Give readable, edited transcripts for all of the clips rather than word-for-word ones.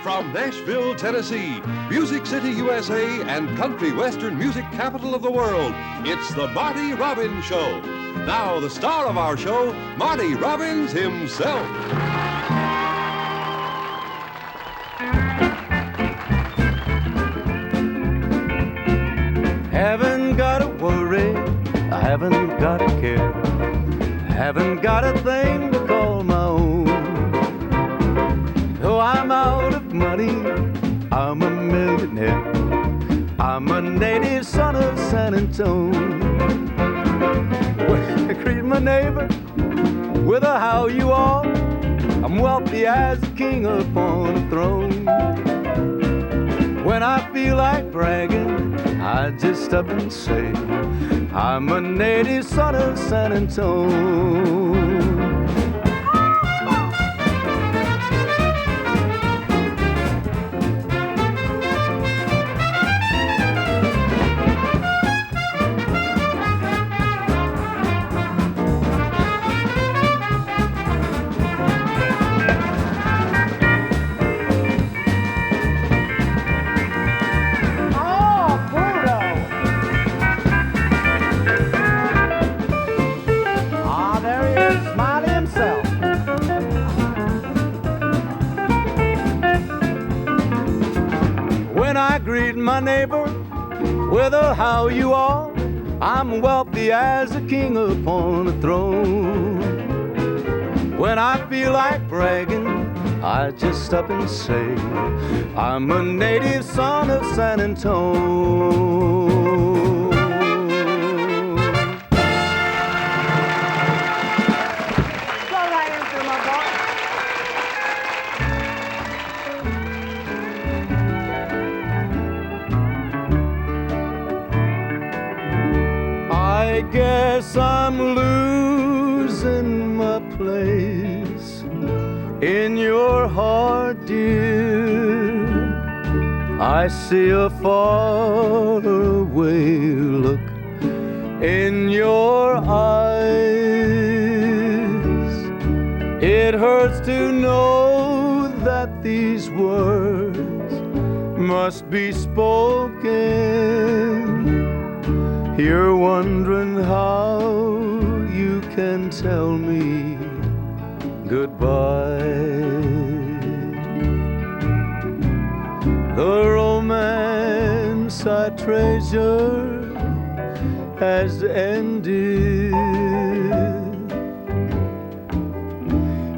From Nashville, Tennessee, Music City, USA, and country western music capital of the world, it's the Marty Robbins Show. Now, the star of our show, Marty Robbins himself. Haven't got to worry, I haven't got to care, haven't got a thing to call my own. Though I'm out of money, I'm a millionaire, I'm a native son of San Antonio. When I greet my neighbor with a how you are, I'm wealthy as a king upon a throne. When I feel like bragging, I just up and say, I'm a native son of San Antonio. Greet my neighbor with a how you are, I'm wealthy as a king upon a throne. When I feel like bragging, I just up and say, I'm a native son of San Antonio. Go right into my boy. I guess I'm losing my place in your heart, dear. I see a far away look in your eyes. It hurts to know that these words must be spoken. You're wondering how you can tell me goodbye. The romance I treasure has ended.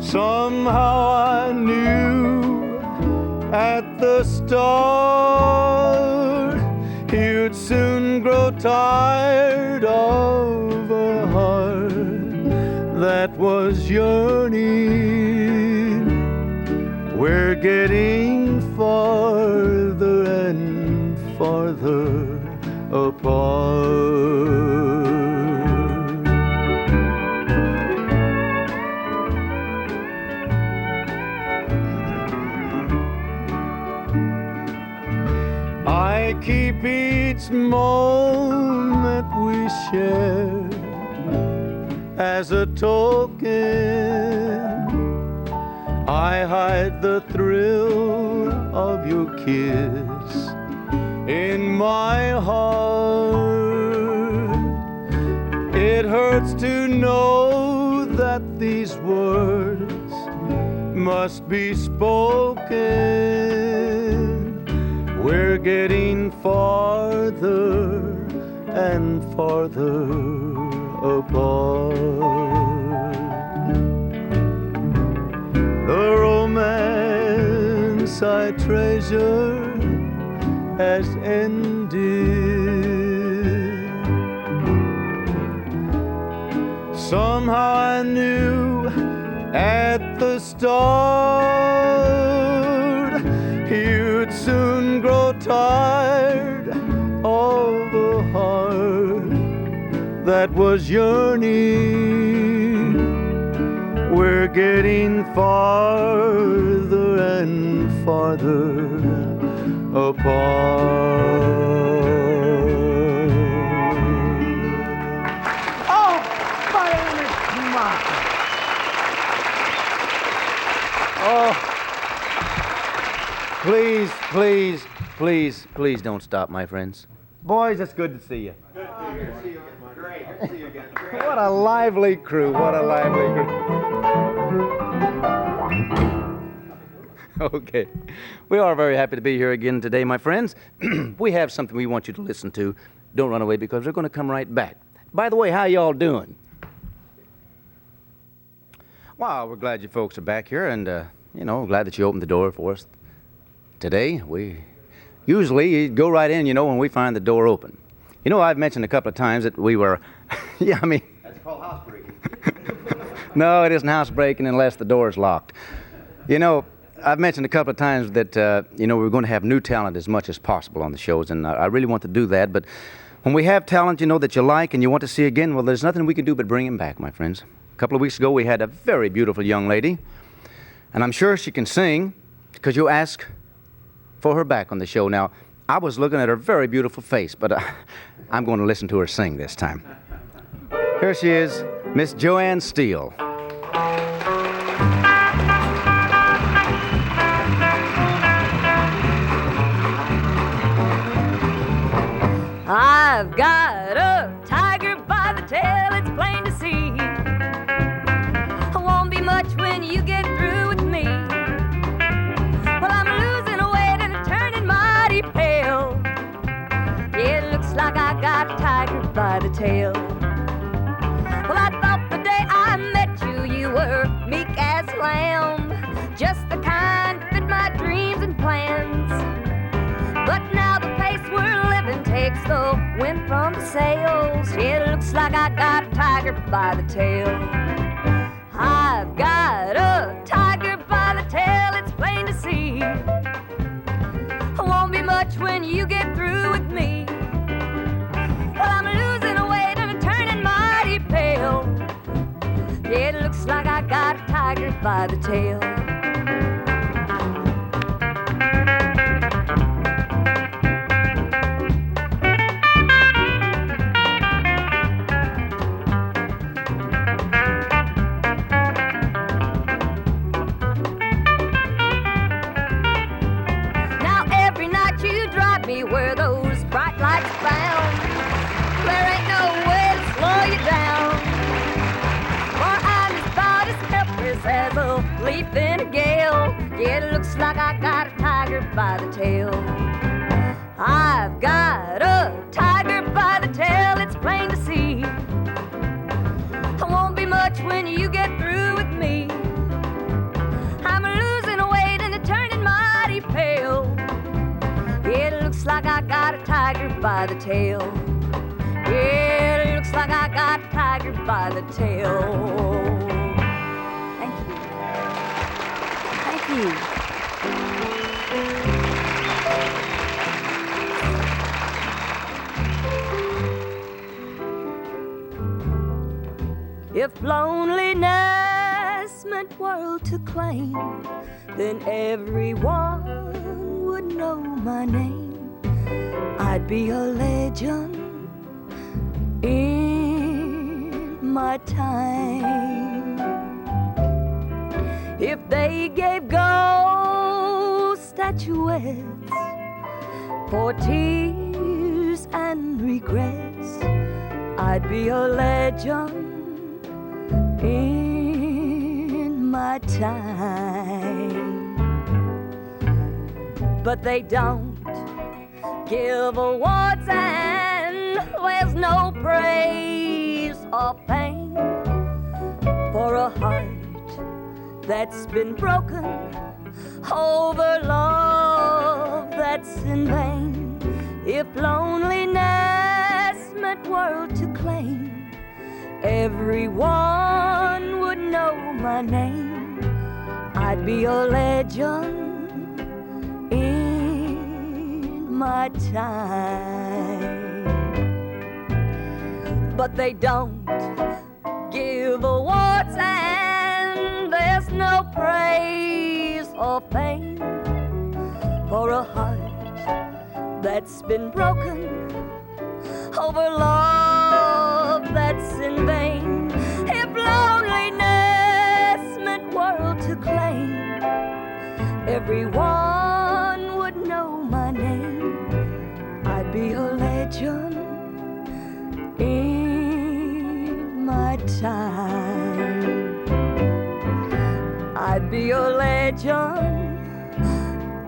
Somehow I knew at the start you'd soon grow tired of a heart that was yearning. We're getting farther and farther apart. I keep each moment we share as a token. I hide the thrill of your kiss in my heart. It hurts to know that these words must be spoken. We're getting farther and farther apart. The romance I treasure has ended. Somehow I knew at the start you'd soon grow tired of a heart that was yearning. We're getting farther and farther apart. Oh, my name is Marty. Oh, Please, please, please, please don't stop, my friends. Boys, it's good to see you. Good to see you again, Marty. Great. Good to see you again. Great. What a lively crew. What a lively crew. Okay. We are very happy to be here again today, my friends. We have something we want you to listen to. Don't run away because we're going to come right back. By the way, how y'all doing? Well, we're glad you folks are back here and, glad that you opened the door for us. Today, we usually go right in, when we find the door open. I've mentioned a couple of times that we were, That's called housebreaking. No, it isn't housebreaking unless the door is locked. I've mentioned a couple of times that, we're going to have new talent as much as possible on the shows, and I really want to do that. But when we have talent, that you like and you want to see again, well, there's nothing we can do but bring him back, my friends. A couple of weeks ago, we had a very beautiful young lady, and I'm sure she can sing because you asked for her back on the show. Now, I was looking at her very beautiful face, but I'm going to listen to her sing this time. Here she is, Miss Joanne Steele. I've got a tiger by the tail, it's plain to see. Won't be much when you get through with me. Well, I'm losing weight and turning mighty pale. Yeah, it looks like I got a tiger by the tail. Well, I thought the day I met you, you were meek as a lamb, just the kind that fit my dreams and plans. But now the pace we're living takes the wind from the sails. Yeah, it looks like I got a tiger by the tail. I've got a tiger by the tail, it's plain to see. Won't be much when you get through with me. Well, I'm losing weight and I'm turning mighty pale. Yeah, it looks like I got a tiger by the tail. Where those bright lights found, there ain't no way to slow you down. For I'm as about as helpless as a leaf in a gale. Yeah, it looks like I got a tiger by the tail. I've got a tiger by the tail, it's plain to see. Won't be much when you get through with me. I'm losing weight and it's turning mighty pale. Yeah, it looks like I got a tiger by the tail. Yeah, it looks like I got a tiger by the tail. Thank you. Thank you. If loneliness meant world to claim, then everyone would know my name. I'd be a legend in my time. If they gave gold statuettes for tears and regrets, I'd be a legend in my time. But they don't give awards and there's no praise or fame for a heart that's been broken over love that's in vain. If loneliness meant world to claim, everyone would know my name. I'd be a legend in my time. But they don't give awards and there's no praise or fame for a heart that's been broken over love that's in vain. If loneliness meant world to claim, everyone legend in my time. I'd be a legend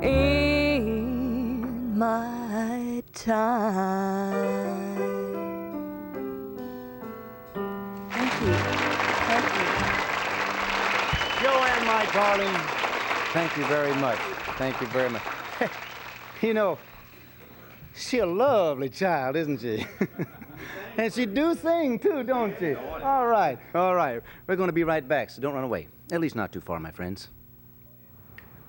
in my time. Thank you. Thank you. Joanne, my darling, thank you very much. Thank you very much. You know, she's a lovely child, isn't she? And she do sing, too, don't she? All right, all right. We're going to be right back, so don't run away. At least not too far, my friends.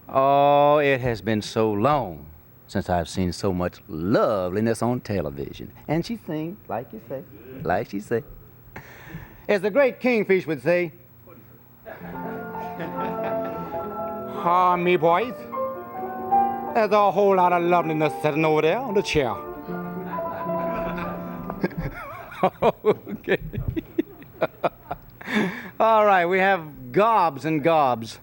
Oh, it has been so long since I've seen so much loveliness on television. And she sings, like you say, like she say. As the great Kingfish would say, "Ah, me boys, there's a whole lot of loveliness sitting over there on the chair." Okay. All right, we have gobs and gobs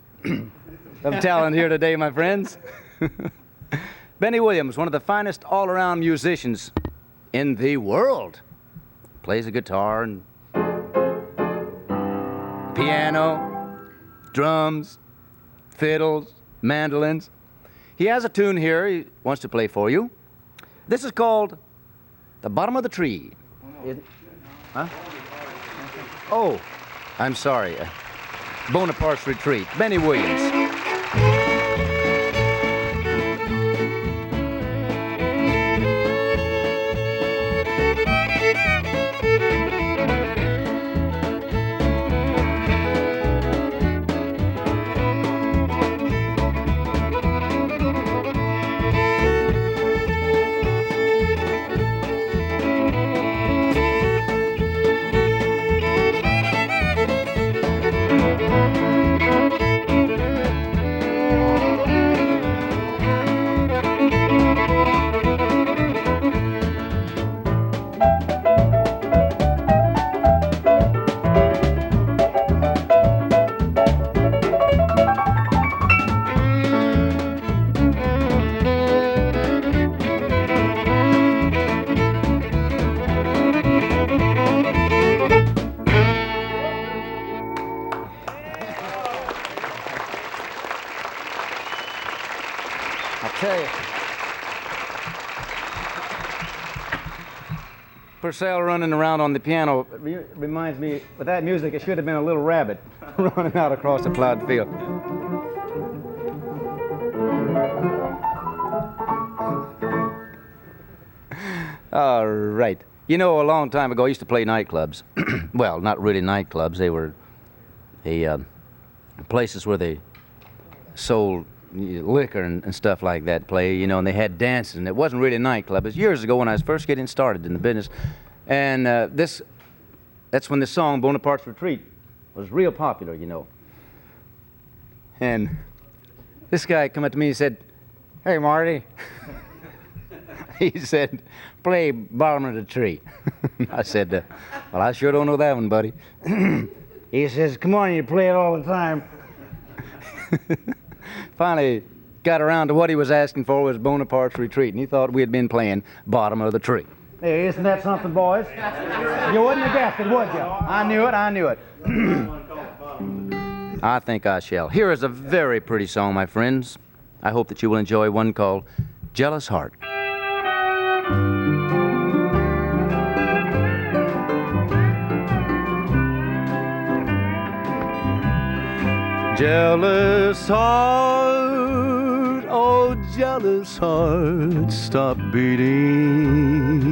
of talent here today, my friends. Benny Williams, one of the finest all-around musicians in the world. Plays the guitar and piano, drums, fiddles, mandolins. He has a tune here he wants to play for you. This is called "The Bottom of the Tree." Huh? Oh, I'm sorry. Bonaparte's Retreat. Benny Williams. Purcell running around on the piano reminds me, with that music, it should have been a little rabbit running out across the plowed field. All right. You know, a long time ago, I used to play nightclubs. Well, not really nightclubs. They were places where they sold liquor and stuff like that, play, you know, and they had dances, and it wasn't really a nightclub. It was years ago when I was first getting started in the business. And that's when the song Bonaparte's Retreat was real popular, you know. And this guy come up to me and said, "Hey, Marty," he said, "play Bottom of the Tree." I said, "Well, I sure don't know that one, buddy." He says, "Come on, you play it all the time." Finally got around to what he was asking for was Bonaparte's Retreat, and he thought we had been playing Bottom of the Tree. Hey, isn't that something, boys? You wouldn't have guessed it, would you? I knew it, I knew it. I think I shall. Here is a very pretty song, my friends. I hope that you will enjoy one called "Jealous Heart." Jealous heart, oh jealous heart, stop beating.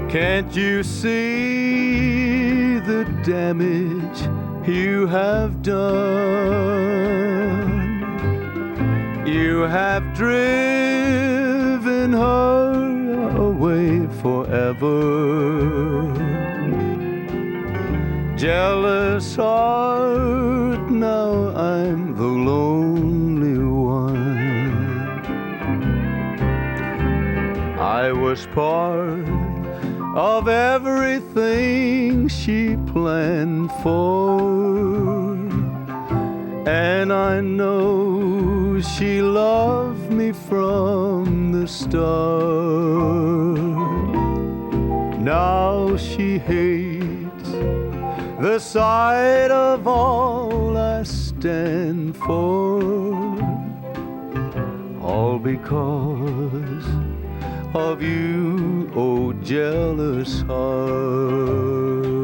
Can't you see the damage you have done? You have driven her away forever. Jealous heart, now I'm the lonely one. I was part of everything she planned for, and I know she loved me from the start. Now she hates the sight of all I stand for, all because of you, oh jealous heart.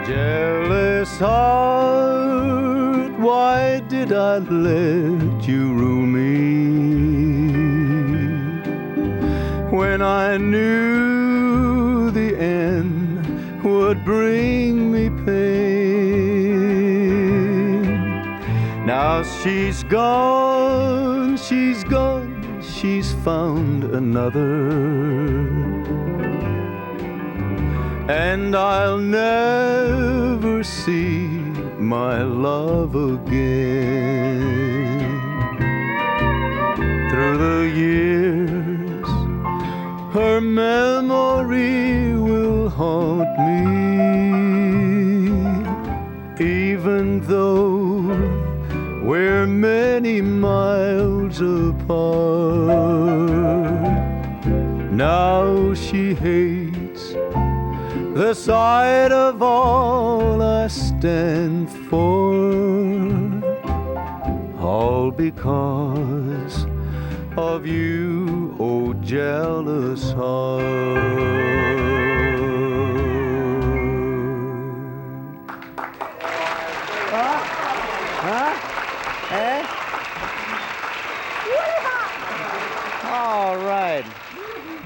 Jealous heart, why did I let you rule me when I knew the end would bring me pain? Now she's gone, she's gone, she's found another, and I'll never see my love again. Through the years, her memory will haunt me, even though we're many miles apart. Now she hates the sight of all I stand for, all because of you, oh jealous heart. All right.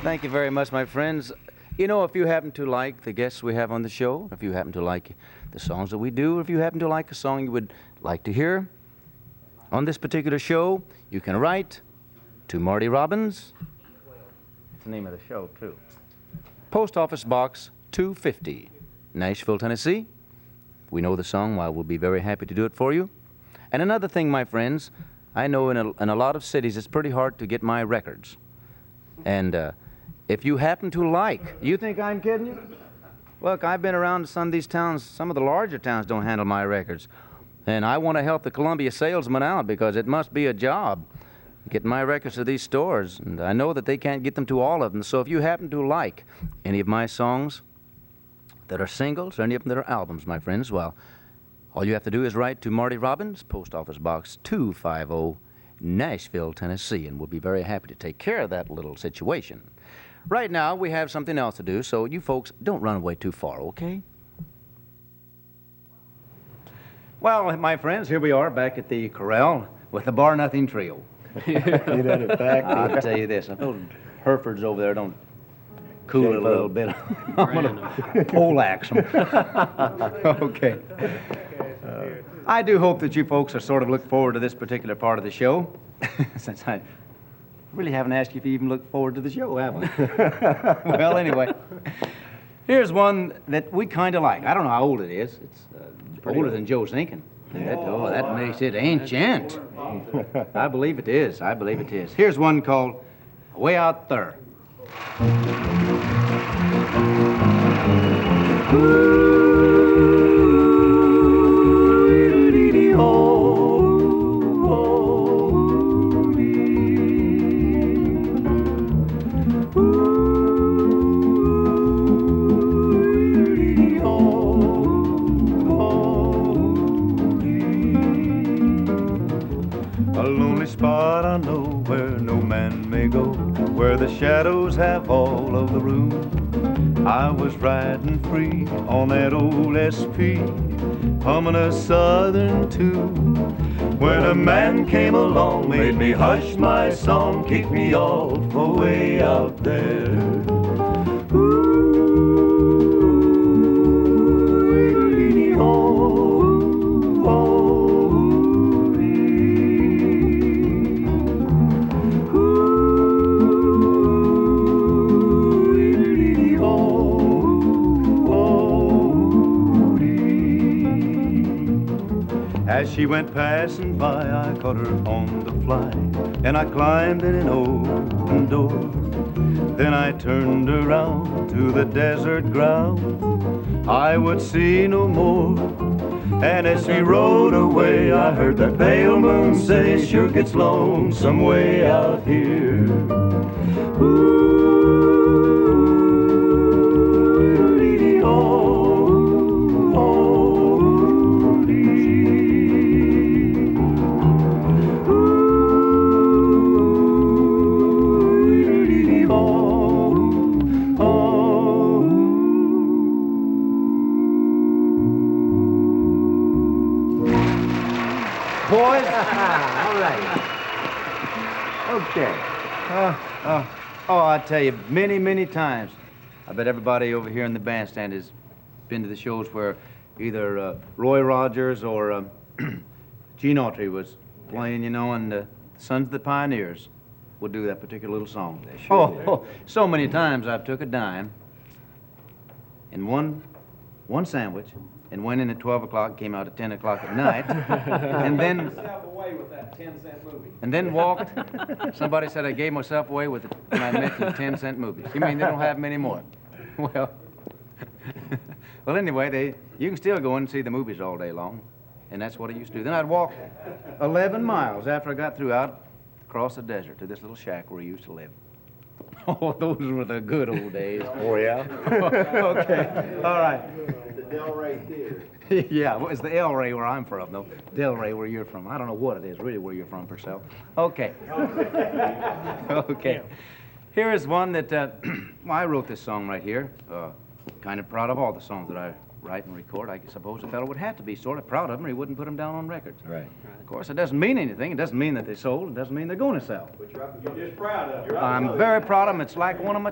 Thank you very much, my friends. You know, if you happen to like the guests we have on the show, if you happen to like the songs that we do, if you happen to like a song you would like to hear on this particular show, you can write to Marty Robbins. That's the name of the show, too. Post Office Box 250, Nashville, Tennessee. If we know the song, well, we'll be very happy to do it for you. And another thing, my friends, I know in a lot of cities it's pretty hard to get my records. And if you happen to like, you think I'm kidding you? Look, I've been around some of these towns, some of the larger towns don't handle my records. And I want to help the Columbia salesman out because it must be a job getting my records to these stores. And I know that they can't get them to all of them. So if you happen to like any of my songs that are singles or any of them that are albums, my friends, well, all you have to do is write to Marty Robbins, Post Office Box 250, Nashville, Tennessee, and we'll be very happy to take care of that little situation. Right now, we have something else to do, so you folks don't run away too far, okay? Well, my friends, here we are back at the corral with the Bar Nothing Trio. I'll tell you this, I those Herefords over there don't cool it a little bit. I'm going to poleaxe them. Okay. I do hope that you folks are sort of looking forward to this particular part of the show, since I really haven't asked you if you even look forward to the show, have I? Well, anyway, here's one that we kind of like. I don't know how old it is. It's older than Joe's thinking. That makes it ancient. I believe it is. I believe it is. Here's one called Way Out There. Spot I know where no man may go, where the shadows have all of the room. I was riding free on that old SP, humming a southern tune, when a man came along, made me hush my song, kicked me off away out there. As she went passing by, I caught her on the fly, and I climbed in an old open door. Then I turned around to the desert ground. I would see no more. And as we rode away, I heard that pale moon say, sure gets lonesome way out here. Boys? All right. Okay. I tell you, many, many times, I bet everybody over here in the bandstand has been to the shows where either Roy Rogers or Gene Autry was playing, you know, and the Sons of the Pioneers would do that particular little song. They sure do. So many times I've took a dime and one sandwich and went in at 12 o'clock, came out at 10 o'clock at night, and then away with that 10-cent movie. and then walked. Somebody said I gave myself away with it when I met the 10-cent movies. You mean they don't have them anymore? Well, well, anyway, you can still go in and see the movies all day long, and that's what I used to do. Then I'd walk 11 miles after I got through out across the desert to this little shack where I used to live. Oh, those were the good old days. Oh, yeah? Okay, all right. The Delray Theater. Yeah, well, it's the El Rey where I'm from, though. Delray where you're from. I don't know what it is, really, where you're from, Purcell. Okay. Okay. Here is one that, well, I wrote this song right here. Kind of proud of all the songs that I write and record. I suppose a fellow would have to be sort of proud of them or he wouldn't put them down on records. Right. Of course, it doesn't mean anything. It doesn't mean that they sold. It doesn't mean they're going to sell. But you're just proud of it. I'm very proud of them. It's like one of my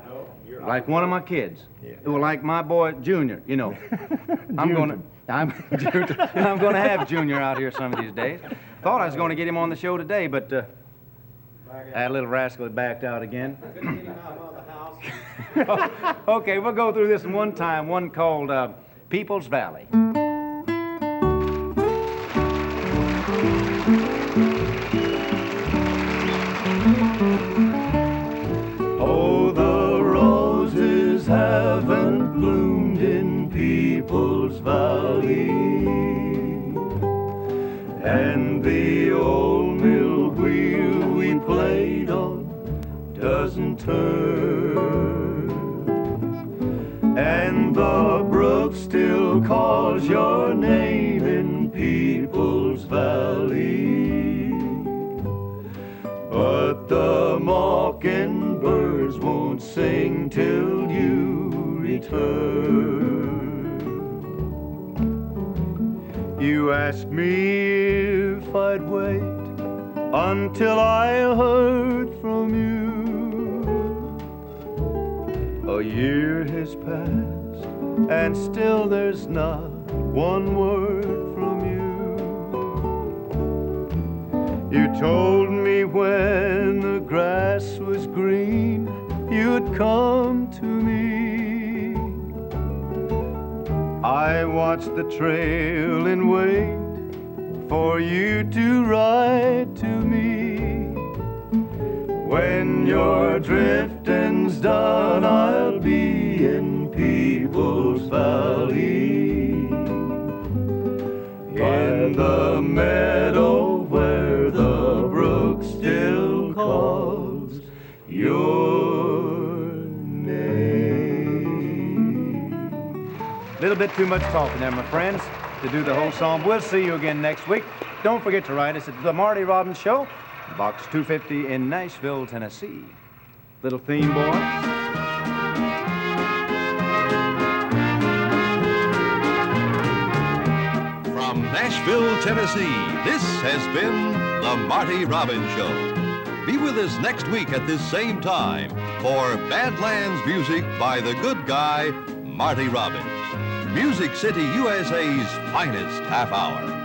kids. Yeah. Well, like my boy Junior, you know. I'm gonna have Junior out here some of these days. Thought I was going to get him on the show today, but that little rascal had backed out again. Couldn't get him out of the house. Okay, we'll go through this one time. One called People's Valley. Oh, the roses haven't bloomed in People's Valley, and the old mill wheel we played on doesn't turn, and the brook still calls your name in People's Valley, but the mockingbirds won't sing till you return. You asked me if I'd wait until I heard from you. A year has passed and still there's not one word from you. You told me when the grass was green you'd come to me. I watched the trail and wait for you to write to me. When your drifting's done, I'll be in People's Valley, in the meadow where the brook still calls your name. A little bit too much talking there, my friends, to do the whole song. We'll see you again next week. Don't forget to write us at the Marty Robbins Show, Box 250 in Nashville, Tennessee. Little theme, boys. From Nashville, Tennessee, this has been the Marty Robbins Show. Be with us next week at this same time for Badlands music by the good guy, Marty Robbins. Music City, USA's finest half hour.